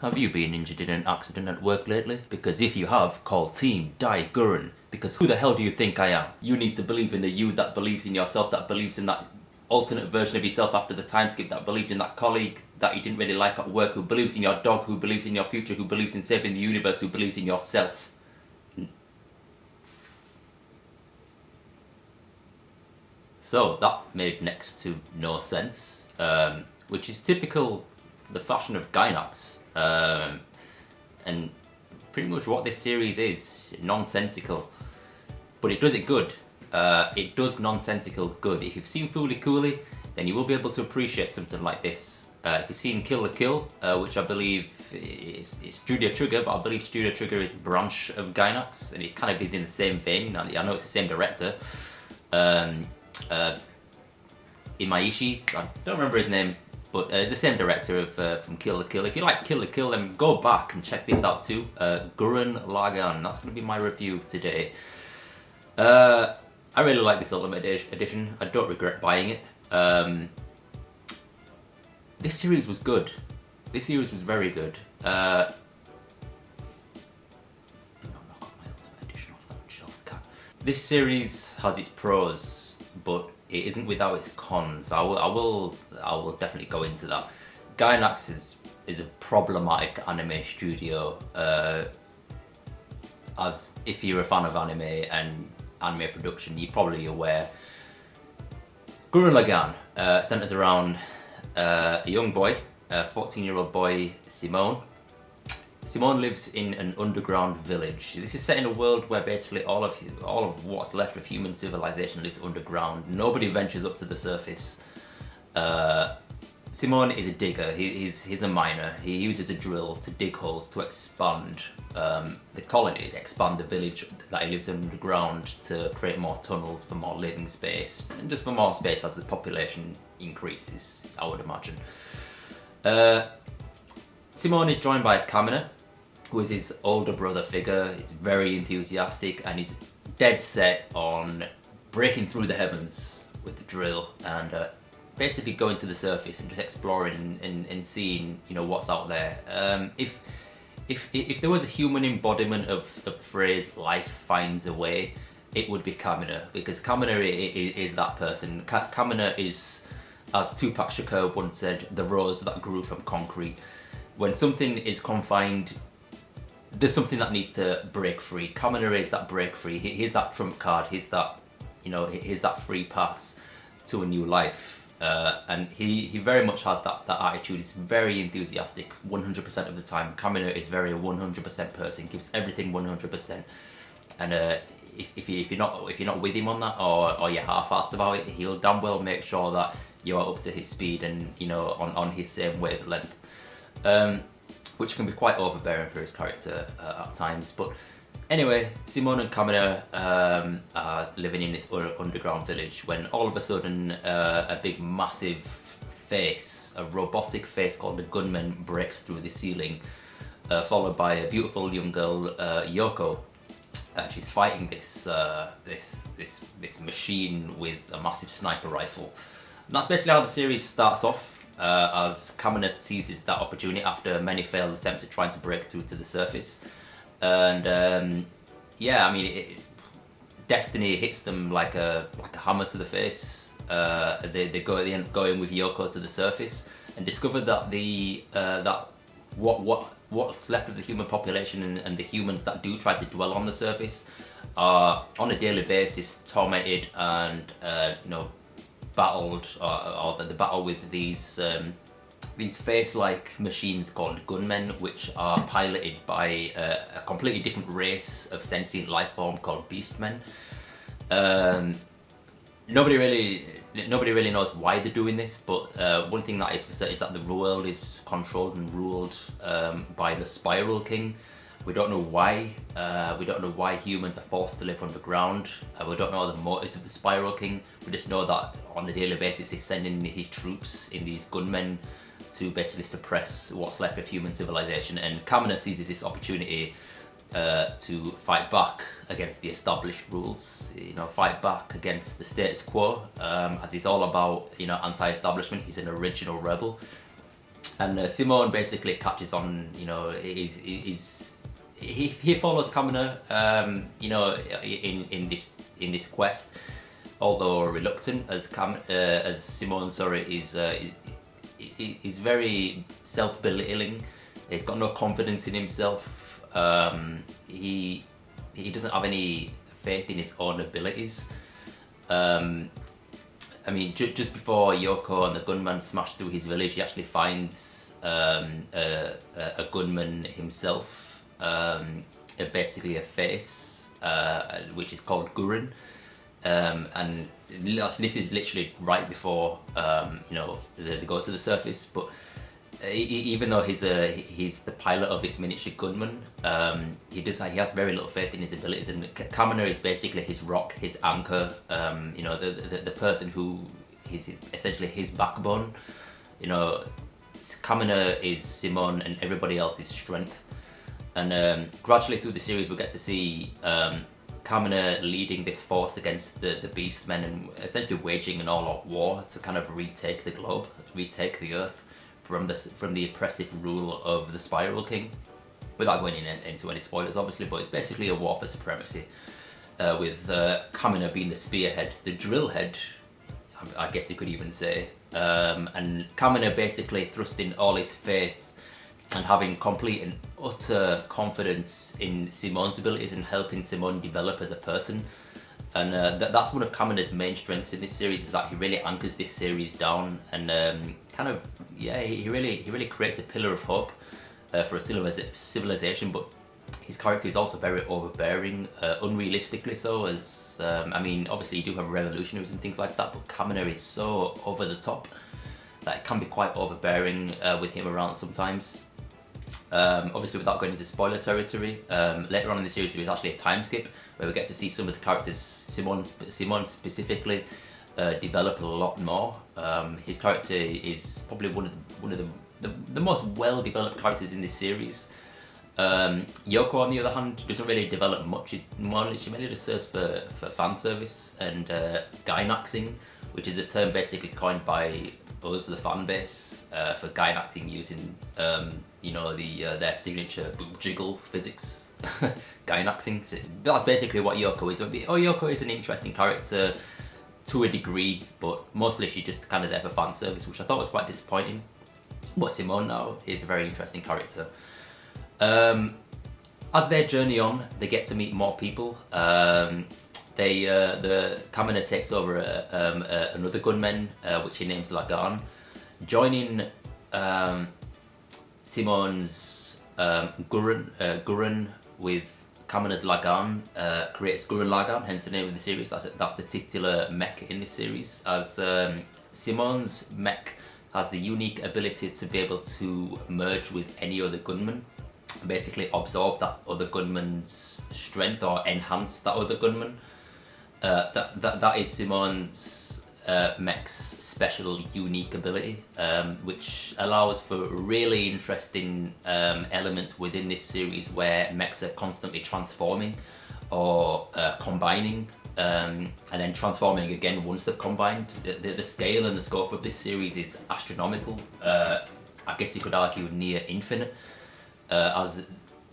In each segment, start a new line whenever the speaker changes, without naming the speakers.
Have you been injured in an accident at work lately? Because if you have, call Team Die Gurren. Because who the hell do you think I am? You need to believe in the you that believes in yourself, that believes in that alternate version of yourself after the time skip, that believed in that colleague that you didn't really like at work, who believes in your dog, who believes in your future, who believes in saving the universe, who believes in yourself. So that made next to no sense, which is typical the fashion of Gainax, and pretty much what this series is, nonsensical, but it does it good. It does nonsensical good. If you've seen Fooly Cooly, then you will be able to appreciate something like this. If you've seen Kill la Kill, which I believe is Studio Trigger, but I believe Studio Trigger is a branch of Gainax, and it kind of is in the same vein. I know it's the same director. Imaishi, I don't remember his name, but it's the same director of from Kill la Kill. If you like Kill la Kill, then go back and check this out too. Gurren Lagann, that's going to be my review today. I really like this Ultimate Edition. I don't regret buying it. This series was good. This series was very good. This series has its pros, but it isn't without its cons. I will definitely go into that. Gainax is a problematic anime studio. As if you're a fan of anime and anime production, you're probably aware. Gurren Lagann centers around a young boy, a 14-year-old boy, Simone. Simone lives in an underground village. This is set in a world where basically all of what's left of human civilization lives underground. Nobody ventures up to the surface. Simone is a digger. He's a miner. He uses a drill to dig holes to expand the colony, expand the village that he lives underground, to create more tunnels for more living space, and just for more space as the population increases, I would imagine. Simone is joined by Kamina, who is his older brother figure. He's very enthusiastic and he's dead set on breaking through the heavens with the drill and basically going to the surface and just exploring and seeing, you know, what's out there. If there was a human embodiment of the phrase "life finds a way," it would be Kamina, because Kamina is that person. Kamina is, as Tupac Shakur once said, the rose that grew from concrete. When something is confined, there's something that needs to break free. Kamina is that break free. He's that trump card. He's that, you know, he's that free pass to a new life. And he very much has that attitude. He's very enthusiastic 100% of the time. Kamina is very a 100% person, gives everything 100%. And if you're not with him on that, or you're half-assed about it, he'll damn well make sure that you're up to his speed and, you know, on his same wavelength. Which can be quite overbearing for his character at times. But anyway, Simone and Kamina are living in this underground village when all of a sudden a big massive face, a robotic face called the Gunman, breaks through the ceiling, followed by a beautiful young girl, Yoko. She's fighting this machine with a massive sniper rifle. And that's basically how the series starts off. As Kamina seizes that opportunity after many failed attempts at trying to break through to the surface. And yeah, I mean, destiny hits them like a hammer to the face. They go at the end, going with Yoko to the surface and discover that what's left of the human population and the humans that do try to dwell on the surface are on a daily basis tormented and you know, battled, or the battle with these face-like machines called gunmen, which are piloted by a completely different race of sentient life form called beastmen. Nobody really knows why they're doing this, but one thing that is for certain is that the world is controlled and ruled by the Spiral King. We don't know why. We don't know why humans are forced to live underground. We don't know the motives of the Spiral King. We just know that on a daily basis he's sending his troops in these gunmen to basically suppress what's left of human civilization. And Kamina seizes this opportunity to fight back against the established rules. You know, fight back against the status quo. As he's all about, you know, anti-establishment. He's an original rebel. And Simone basically catches on, you know, he follows Kamina, you know, in this quest, although reluctant, as Simone, sorry, is very self-belittling. He's got no confidence in himself. He doesn't have any faith in his own abilities. I mean, just before Yoko and the gunman smash through his village, he actually finds a gunman himself, basically a face, which is called Gurren. And this is literally right before you know, they go to the surface. But even though he's the pilot of this miniature gunman, he has very little faith in his abilities, and Kamina is basically his rock, his anchor. You know, the person who is essentially his backbone. You know, Kamina is Simone, and everybody else is strength. And gradually through the series, we get to see Kamina leading this force against the Beastmen, and essentially waging an all-out war to kind of retake the globe, retake the Earth from the oppressive rule of the Spiral King, without going into any spoilers, obviously. But it's basically a war for supremacy, with Kamina being the spearhead, the drill head, I guess you could even say, and Kamina basically thrusting all his faith and having complete and utter confidence in Simone's abilities and helping Simone develop as a person. And that's one of Kamina's main strengths in this series, is that he really anchors this series down, and kind of, yeah, he really creates a pillar of hope for a civilization. But his character is also very overbearing, unrealistically so, as I mean, obviously you do have revolutionaries and things like that, but Kamina is so over the top that it can be quite overbearing with him around sometimes. Obviously, without going into spoiler territory, later on in the series there is actually a time skip where we get to see some of the characters, Simone specifically, develop a lot more. His character is probably one of the most well-developed characters in this series. Yoko, on the other hand, doesn't really develop much. She mainly just serves for fan service and gynaxing, which is a term basically coined by us, the fan base, for gynaxing using you know, their signature boob jiggle physics. Gynaxing. So that's basically what Yoko is. Yoko is an interesting character to a degree, but mostly she's just kind of there for fan service, which I thought was quite disappointing. But Simone now is a very interesting character. As they journey on, they get to meet more people. The Kamina takes over another gunman, which he names Lagann, joining Simone's Gurren with Kamina's Lagann, creates Gurren Lagann, hence the name of the series. That's the titular mech in this series, as Simone's mech has the unique ability to be able to merge with any other gunman, basically absorb that other gunman's strength or enhance that other gunman. That is Simone's mech's special unique ability, which allows for really interesting elements within this series where mechs are constantly transforming or combining, and then transforming again once they've combined. The scale and the scope of this series is astronomical. I guess you could argue near infinite, as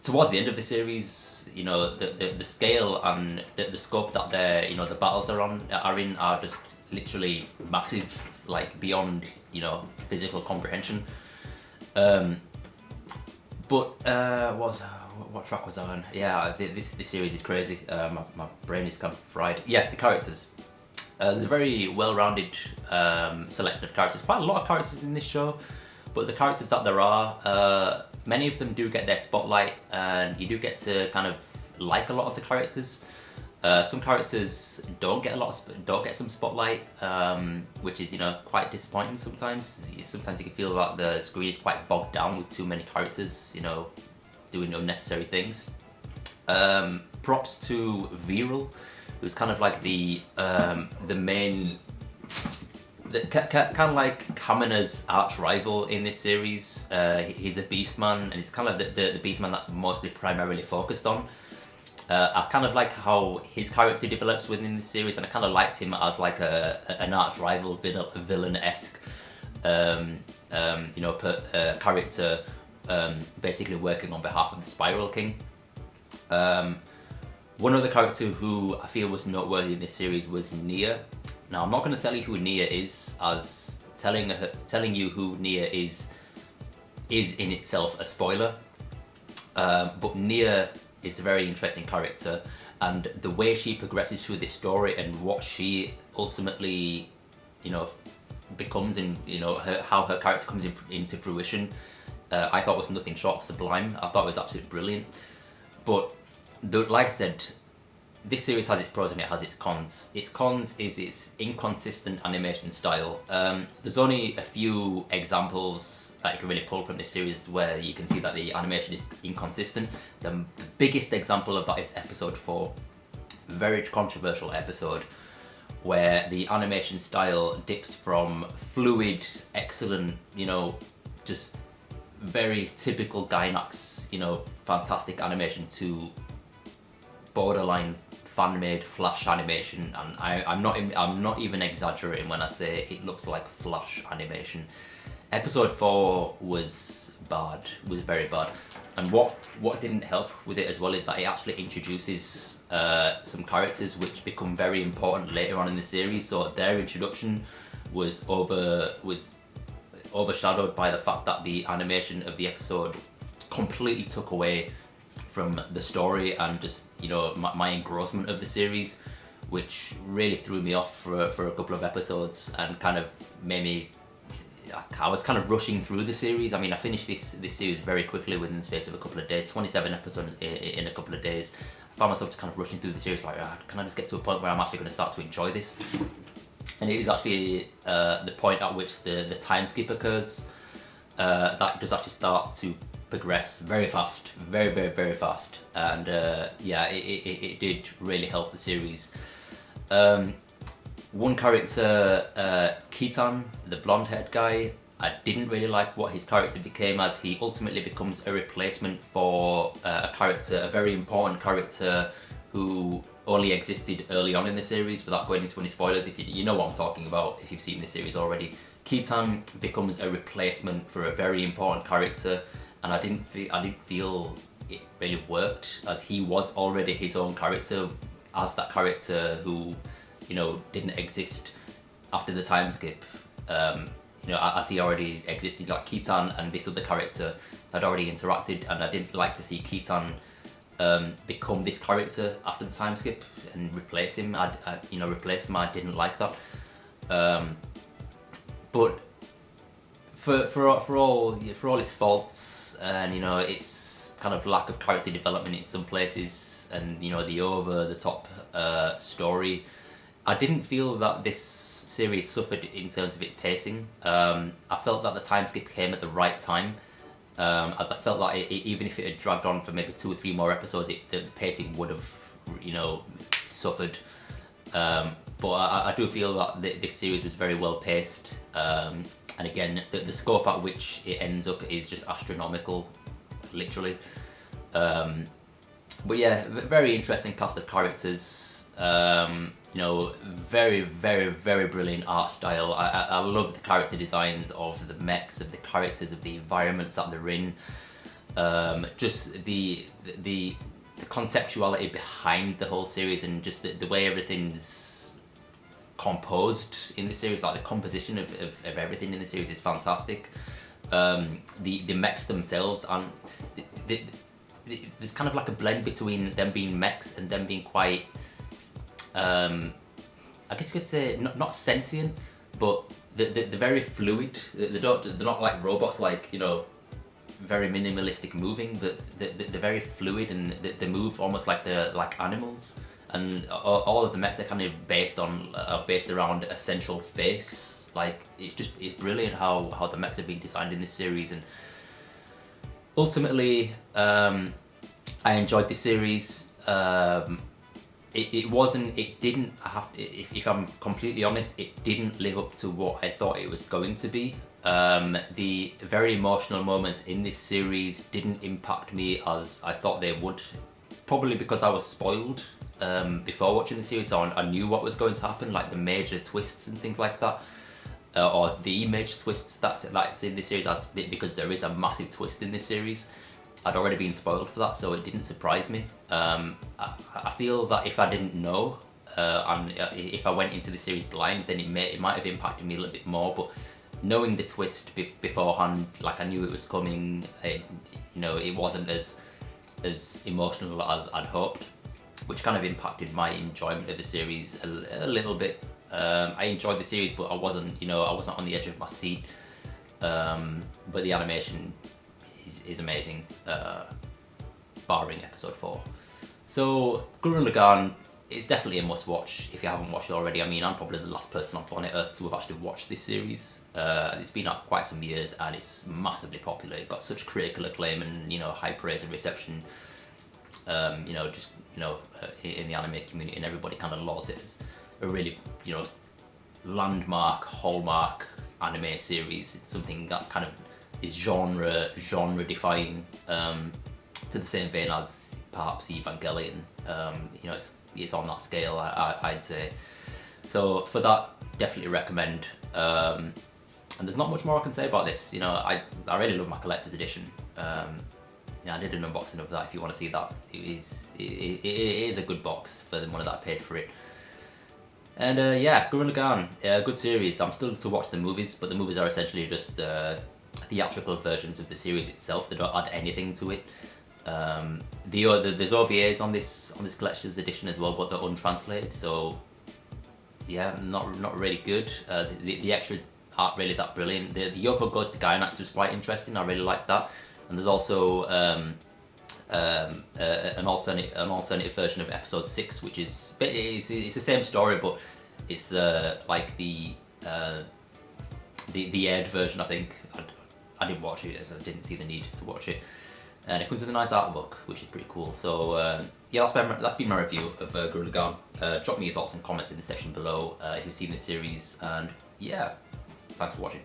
towards the end of the series, you know, the scale and the scope that the battles are in are just literally massive, like beyond, you know, physical comprehension. But what track was I on? Yeah, this series is crazy. My brain is kind of fried. Yeah, the characters. There's a very well-rounded selection of characters. Quite a lot of characters in this show, but the characters that there are, many of them do get their spotlight, and you do get to kind of like a lot of the characters. Some characters don't get some spotlight, which is, you know, quite disappointing sometimes. Sometimes you can feel that the screen is quite bogged down with too many characters, you know, doing unnecessary things. Props to Viral, who's kind of like the main, kind of like Kamina's arch rival in this series. He's a beastman, and he's kind of the beastman that's mostly primarily focused on. I kind of like how his character develops within the series, and I kind of liked him as like an arch rival villain-esque. character basically working on behalf of the Spiral King. One other character who I feel was noteworthy in this series was Nia. Now, I'm not going to tell you who Nia is, as telling you who Nia is in itself a spoiler. But Nia is a very interesting character, and the way she progresses through this story and what she ultimately, becomes, and how her character comes into fruition, I thought was nothing short of sublime. I thought it was absolutely brilliant. But like I said, this series has its pros and it has its cons. Its cons is its inconsistent animation style. There's only a few examples that you can really pull from this series where you can see that the animation is inconsistent. The biggest example of that is episode 4. Very controversial episode where the animation style dips from fluid, excellent, just very typical Gainax, fantastic animation, to borderline fan-made Flash animation, and I'm not even exaggerating when I say it looks like Flash animation. Episode 4 was bad, was very bad, and what didn't help with it as well is that it actually introduces some characters which become very important later on in the series. So their introduction was overshadowed by the fact that the animation of the episode completely took away from the story and just my engrossment of the series, which really threw me off for a couple of episodes and kind of made me. I was kind of rushing through the series. I mean, I finished this series very quickly within the space of a couple of days. 27 episodes in a couple of days. I found myself just kind of rushing through the series, like, can I just get to a point where I'm actually going to start to enjoy this? And it is actually the point at which the time skip occurs that does actually start to progress very fast, very, very, very fast. And it did really help the series. One character, Kitan, the blonde-haired guy, I didn't really like what his character became, as he ultimately becomes a replacement for a very important character who only existed early on in the series. Without going into any spoilers, if you know what I'm talking about, if you've seen this series already, Kitan becomes a replacement for a very important character, and I didn't feel it really worked, as he was already his own character as that character who didn't exist after the time skip. As he already existed, like Kitan and this other character had already interacted, and I didn't like to see Kitan become this character after the time skip and replace him. I didn't like that. But for all its faults and its kind of lack of character development in some places, and the over the top story, I didn't feel that this series suffered in terms of its pacing. I felt that the time skip came at the right time, as I felt like even if it had dragged on for maybe 2 or 3 more episodes, the pacing would have, suffered. But I do feel that this series was very well paced, and again, the scope at which it ends up is just astronomical, literally. But yeah, very interesting cast of characters. Very, very, very brilliant art style. I love the character designs of the mechs, of the characters, of the environments that they're in. Just the conceptuality behind the whole series, and just the way everything's composed in the series, like the composition of everything in the series is fantastic. The mechs themselves, and there's kind of like a blend between them being mechs and them being quite, I guess you could say not sentient, but they're very fluid. They're not like robots, like very minimalistic moving. But they're very fluid, and they move almost like they're like animals. And all of the mechs are kind of based around a central face. Like it's brilliant how the mechs have been designed in this series. And ultimately, I enjoyed this series. If I'm completely honest, it didn't live up to what I thought it was going to be. The very emotional moments in this series didn't impact me as I thought they would, probably because I was spoiled before watching the series, so I knew what was going to happen, like the major twists and things like that. or the image twists that's in this series, because there is a massive twist in this series. I'd already been spoiled for that, so it didn't surprise me. I feel that if I didn't know, and if I went into the series blind, then it might have impacted me a little bit more. But knowing the twist beforehand, like I knew it was coming, you know, it wasn't as emotional as I'd hoped, which kind of impacted my enjoyment of the series a little bit. I enjoyed the series, but I wasn't on the edge of my seat. But the animation is amazing, barring episode 4. So Gurren Lagann is definitely a must-watch if you haven't watched it already. I mean, I'm probably the last person on planet Earth to have actually watched this series. It's been out for quite some years and it's massively popular. It got such critical acclaim and, you know, high praise and reception. You know, just, you know, in the anime community, and everybody kind of lauds it as a really, you know, landmark, hallmark anime series. It's something that kind of is genre defying, to the same vein as perhaps Evangelion. You know, it's on that scale, I'd say. So for that, definitely recommend. And there's not much more I can say about this. You know, I really love my collector's edition. Yeah, I did an unboxing of that if you want to see that. It is a good box for the money that I paid for it. And yeah, Gurren Lagann, good series. I'm still to watch the movies, but the movies are essentially just theatrical versions of the series itself. They don't add anything to it. There's OVAs on this collector's edition as well, but they're untranslated, so yeah, not really good. The extras aren't really that brilliant. The Yoko Goes to Gainax was quite interesting. I really liked that. And there's also an alternative version of episode 6, which is it's the same story, but it's like the aired version. I think I didn't watch it. I didn't see the need to watch it. And it comes with a nice art book, which is pretty cool. So yeah, that's been my review of Gurren Lagann. Drop me your thoughts and comments in the section below if you've seen this series. And yeah, thanks for watching.